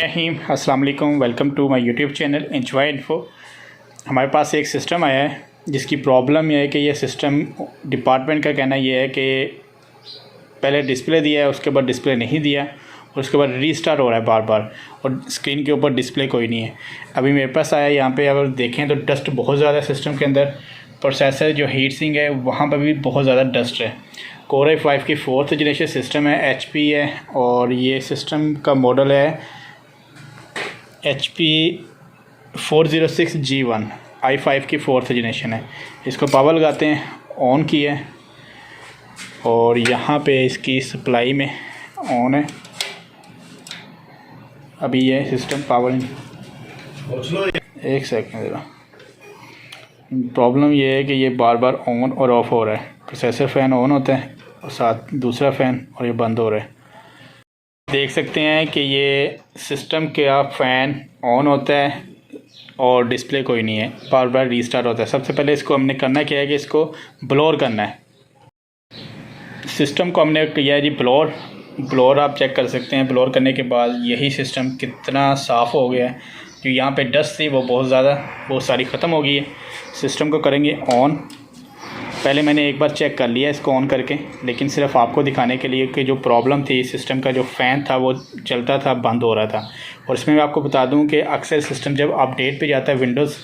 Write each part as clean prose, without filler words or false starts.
अस्सलाम वालेकुम, welcome to my YouTube channel enjoy info. हमारे पास एक सिस्टम आया है जिसकी प्रॉब्लम यह है कि ये सिस्टम डिपार्टमेंट का कहना यह है कि पहले डिस्प्ले दिया है, उसके बाद डिस्प्ले नहीं दिया और उसके बाद रीस्टार्ट हो रहा है बार बार और स्क्रीन के ऊपर डिस्प्ले कोई नहीं है। अभी मेरे पास आया, यहाँ पे अगर देखें तो डस्ट बहुत ज़्यादा सिस्टम के अंदर। प्रोसेसर जो हीट सिंक है वहाँ पर भी बहुत ज़्यादा डस्ट है। कोर i5 की 4th जनरेशन सिस्टम है, HP है और ये सिस्टम का मॉडल है HP 406G1 i5 की 4th जनरेशन है। इसको पावर लगाते हैं, ऑन किया है और यहाँ पे इसकी सप्लाई में ऑन है। अभी ये सिस्टम पावर एक सेकंड ज़रा। प्रॉब्लम ये है कि ये बार बार ऑन और ऑफ़ हो रहा है। प्रोसेसर फ़ैन ऑन होता है और साथ दूसरा फ़ैन और ये बंद हो रहा है। देख सकते हैं कि ये सिस्टम का फ़ैन ऑन होता है और डिस्प्ले कोई नहीं है, बार बार रीस्टार्ट होता है। सबसे पहले इसको हमने करना क्या है कि इसको ब्लोर करना है। सिस्टम को हमने किया है जी ब्लोर आप चेक कर सकते हैं। ब्लोर करने के बाद यही सिस्टम कितना साफ़ हो गया है। जो यहाँ पे डस्ट थी वो बहुत सारी ख़त्म हो गई है। सिस्टम को करेंगे ऑन। पहले मैंने एक बार चेक कर लिया इसको ऑन करके, लेकिन सिर्फ आपको दिखाने के लिए कि जो प्रॉब्लम थी सिस्टम का, जो फ़ैन था वो चलता था, बंद हो रहा था। और इसमें मैं आपको बता दूं कि अक्सर सिस्टम जब अपडेट पे जाता है विंडोज़,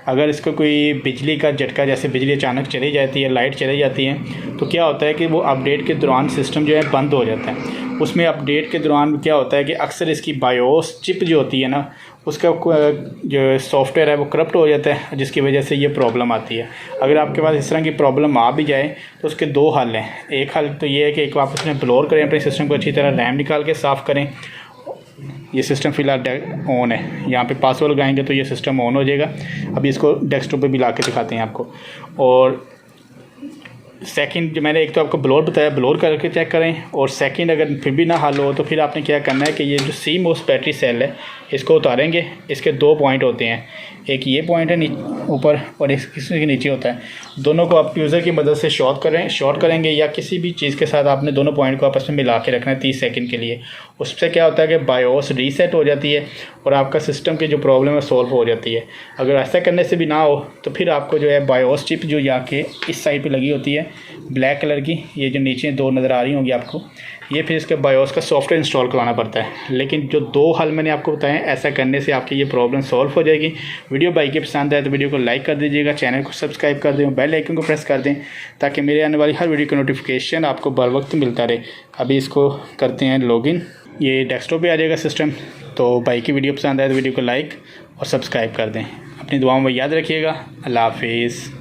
अगर इसको कोई बिजली का झटका, जैसे बिजली अचानक चली जाती है, लाइट चली जाती है, तो क्या होता है कि वो अपडेट के दौरान सिस्टम जो है बंद हो जाता है। उसमें अपडेट के दौरान क्या होता है कि अक्सर इसकी बायोस चिप जो होती है ना, उसका जो सॉफ्टवेयर है वो करप्ट हो जाता है, जिसकी वजह से ये प्रॉब्लम आती है। अगर आपके पास इस तरह की प्रॉब्लम आ भी जाए तो उसके दो हल हैं। एक हल तो ये है कि एक आप उसमें ब्लोर करें अपने सिस्टम को अच्छी तरह, रैम निकाल के साफ़ करें। ये सिस्टम फ़िलहाल ऑन है, यहाँ पे पासवर्ड लगाएंगे तो ये सिस्टम ऑन हो जाएगा। अभी इसको डेस्कटॉप पे भी ला के दिखाते हैं आपको। और सेकंड जो मैंने एक तो आपको ब्लोर बताया, ब्लोर करके चेक करें। और सेकंड अगर फिर भी ना हल हो तो फिर आपने क्या करना है कि ये जो CMOS बैटरी सेल है इसको उतारेंगे। इसके दो पॉइंट होते हैं, एक ये पॉइंट है ऊपर और इसके नीचे होता है। दोनों को आप फ्यूज़र की मदद से शॉर्ट करेंगे या किसी भी चीज़ के साथ आपने दोनों पॉइंट को आपस में मिला के रखना है 30 सेकंड के लिए। उससे क्या होता है कि बायोस रीसेट हो जाती है और आपका सिस्टम की जो प्रॉब्लम है सॉल्व हो जाती है। अगर ऐसा करने से भी ना हो तो फिर आपको जो है बायोस चिप जो जाके इस साइड पर लगी होती है ब्लैक कलर की, ये जो नीचे दो नज़र आ रही होंगी आपको, ये फिर इसके बायोस का सॉफ्टवेयर इंस्टॉल करवाना पड़ता है। लेकिन जो दो हल मैंने आपको बताए, ऐसा करने से आपकी ये प्रॉब्लम सॉल्व हो जाएगी। वीडियो बाइक के पसंद आए तो वीडियो को लाइक कर दीजिएगा, चैनल को सब्सक्राइब कर दें, बेल आइकन को प्रेस कर दें ताकि मेरे आने वाली हर वीडियो का नोटिफिकेशन आपको बर वक्त मिलता रहे। अभी इसको करते हैं लॉगिन। ये डेस्कटॉप पे आ जाएगा सिस्टम। तो बाइक की वीडियो पसंद आए तो वीडियो को लाइक और सब्सक्राइब कर दें। अपनी दुआओं में याद रखिएगा। अल्लाह हाफिज़।